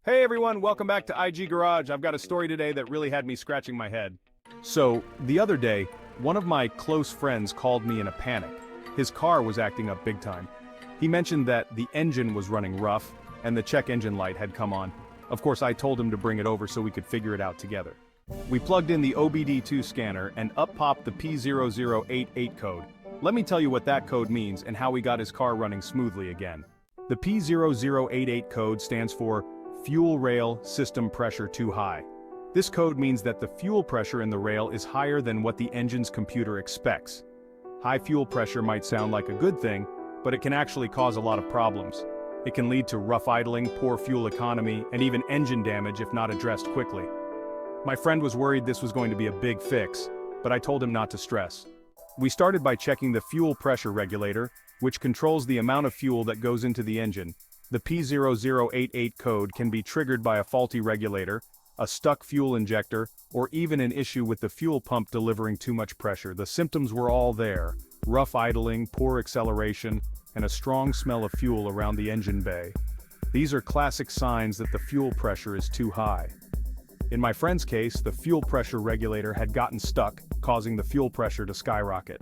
Hey everyone, welcome back to IG Garage. I've got a story today that really had me scratching my head. So, the other day, one of my close friends called me in a panic. His car was acting up big time. He mentioned that the engine was running rough, and the check engine light had come on. Of course, I told him to bring it over so we could figure it out together. We plugged in the OBD2 scanner, and up popped the P0088 code. Let me tell you what that code means and how we got his car running smoothly again. The P0088 code stands for Fuel Rail System Pressure Too High. This code means that the fuel pressure in the rail is higher than what the engine's computer expects. High fuel pressure might sound like a good thing, but it can actually cause a lot of problems. It can lead to rough idling, poor fuel economy, and even engine damage if not addressed quickly. My friend was worried this was going to be a big fix, but I told him not to stress. We started by checking the fuel pressure regulator, which controls the amount of fuel that goes into the engine. The P0088 code can be triggered by a faulty regulator, a stuck fuel injector, or even an issue with the fuel pump delivering too much pressure. The symptoms were all there: rough idling, poor acceleration, and a strong smell of fuel around the engine bay. These are classic signs that the fuel pressure is too high. In my friend's case, the fuel pressure regulator had gotten stuck, causing the fuel pressure to skyrocket.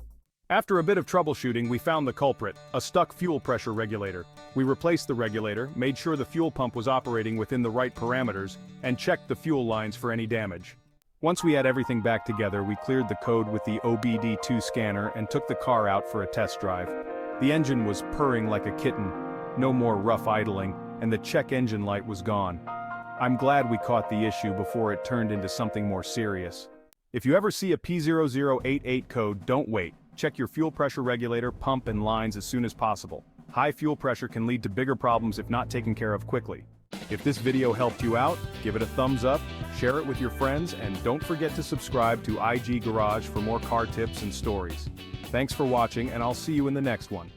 After a bit of troubleshooting, we found the culprit, a stuck fuel pressure regulator. We replaced the regulator, made sure the fuel pump was operating within the right parameters, and checked the fuel lines for any damage. Once we had everything back together, we cleared the code with the OBD2 scanner and took the car out for a test drive. The engine was purring like a kitten, no more rough idling, and the check engine light was gone. I'm glad we caught the issue before it turned into something more serious. If you ever see a P0088 code, don't wait. Check your fuel pressure regulator, pump, and lines as soon as possible. High fuel pressure can lead to bigger problems if not taken care of quickly. If this video helped you out, give it a thumbs up, share it with your friends, and don't forget to subscribe to IG Garage for more car tips and stories. Thanks for watching, and I'll see you in the next one.